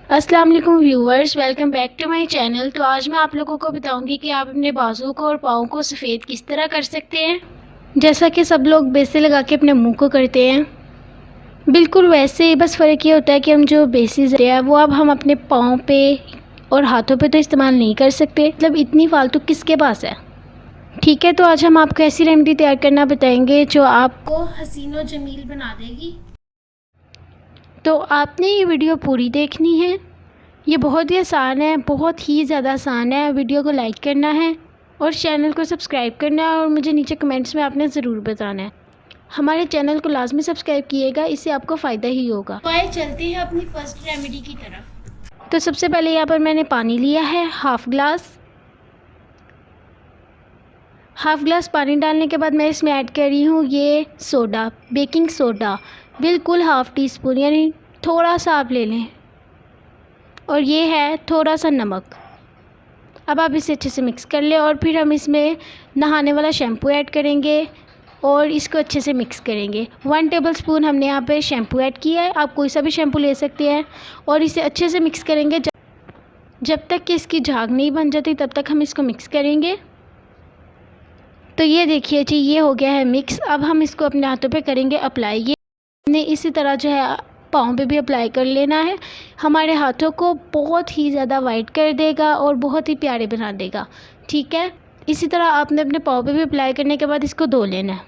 अस्सलाम वालेकुम viewers, welcome back to my channel. तो आज मैं आप लोगों को बताऊंगी कि आप अपने बाजुओं को और पाँव को सफ़ेद किस तरह कर सकते हैं। जैसा कि सब लोग बेसे लगा के अपने मुंह को करते हैं, बिल्कुल वैसे ही, बस फ़र्क ये होता है कि हम जो बेसिस है वो अब हम अपने पाँव पे और हाथों पे तो इस्तेमाल नहीं कर सकते। मतलब इतनी फालतू किसके पास है। ठीक है, तो आज हम आपको ऐसी रेमेडी तैयार करना बताएंगे जो आपको हसीन और जमील बना देगी। तो आपने ये वीडियो पूरी देखनी है। ये बहुत ही आसान है, बहुत ही ज़्यादा आसान है। वीडियो को लाइक करना है और चैनल को सब्सक्राइब करना है और मुझे नीचे कमेंट्स में आपने ज़रूर बताना है। हमारे चैनल को लाजमी सब्सक्राइब कीजिएगा, इससे आपको फ़ायदा ही होगा। तो आइए चलते हैं अपनी फ़र्स्ट रेमेडी की तरफ। तो सबसे पहले यहाँ पर मैंने पानी लिया है हाफ़ ग्लास पानी डालने के बाद मैं इसमें ऐड कर रही हूँ ये सोडा, बेकिंग सोडा, बिल्कुल हाफ़ टी स्पून, यानी थोड़ा सा आप ले लें। और ये है थोड़ा सा नमक। अब आप इसे अच्छे से मिक्स कर लें और फिर हम इसमें नहाने वाला शैम्पू ऐड करेंगे और इसको अच्छे से मिक्स करेंगे। 1 टेबलस्पून हमने यहाँ पे शैम्पू ऐड किया है, आप कोई सा भी शैम्पू ले सकते हैं। और इसे अच्छे से मिक्स करेंगे जब तक कि इसकी झाग नहीं बन जाती, तब तक हम इसको मिक्स करेंगे। तो ये देखिए जी, ये हो गया है मिक्स। अब हम इसको अपने हाथों पे करेंगे अप्लाई। ये हमने इसी तरह जो है पाँव पे भी अप्लाई कर लेना है। हमारे हाथों को बहुत ही ज़्यादा वाइट कर देगा और बहुत ही प्यारे बना देगा। ठीक है, इसी तरह आपने अपने पाँव पे भी अप्लाई करने के बाद इसको धो लेना है।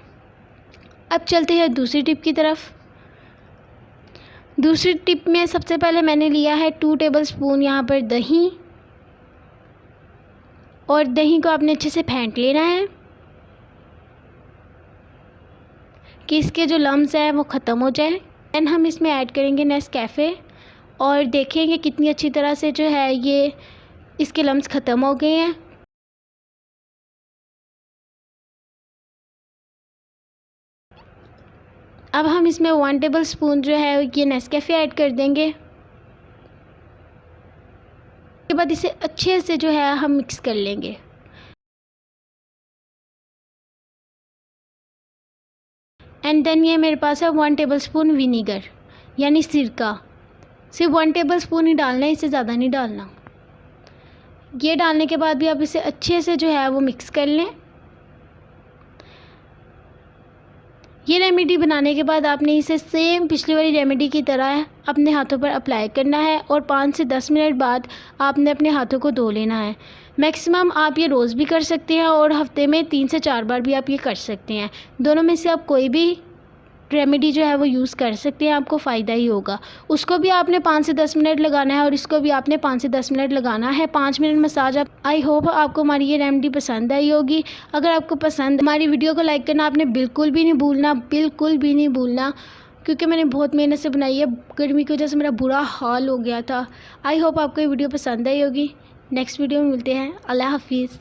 अब चलते हैं दूसरी टिप की तरफ। दूसरी टिप में सबसे पहले मैंने लिया है 2 टेबलस्पून यहाँ पर दही, और दही को आपने अच्छे से फेंट लेना है कि इसके जो लम्स हैं वो ख़त्म हो जाए। देन हम इसमें ऐड करेंगे नेस्कैफ़े और देखेंगे कितनी अच्छी तरह से जो है ये इसके लम्स ख़त्म हो गए हैं। अब हम इसमें 1 टेबलस्पून जो है ये नेस्कैफ़े ऐड कर देंगे। उसके बाद इसे अच्छे से जो है हम मिक्स कर लेंगे। एंड देन ये मेरे पास है 1 टेबलस्पून विनीगर, यानी सिरका। सिर्फ 1 टेबलस्पून ही डालना है, इससे ज़्यादा नहीं डालना। ये डालने के बाद भी आप इसे अच्छे से जो है वो मिक्स कर लें। ये रेमेडी बनाने के बाद आपने इसे सेम पिछली वाली रेमेडी की तरह अपने हाथों पर अप्लाई करना है और 5 से 10 मिनट बाद आपने अपने हाथों को धो लेना है। मैक्सिमम आप ये रोज़ भी कर सकते हैं और हफ्ते में 3 से 4 बार भी आप ये कर सकते हैं। दोनों में से आप कोई भी रेमेडी जो है वो यूज़ कर सकते हैं, आपको फ़ायदा ही होगा। उसको भी आपने 5 से 10 मिनट लगाना है और इसको भी आपने 5 से 10 मिनट लगाना है। 5 मिनट मसाज। आप आई होप आपको हमारी ये रेमेडी पसंद आई होगी। अगर आपको पसंद, हमारी वीडियो को लाइक करना आपने बिल्कुल भी नहीं भूलना, बिल्कुल भी नहीं भूलना, क्योंकि मैंने बहुत मेहनत से बनाई है। गर्मी की वजह से मेरा बुरा हाल हो गया था। आई होप आपको ये वीडियो पसंद आई होगी। नेक्स्ट वीडियो में मिलते हैं। अल्लाह हाफिज़।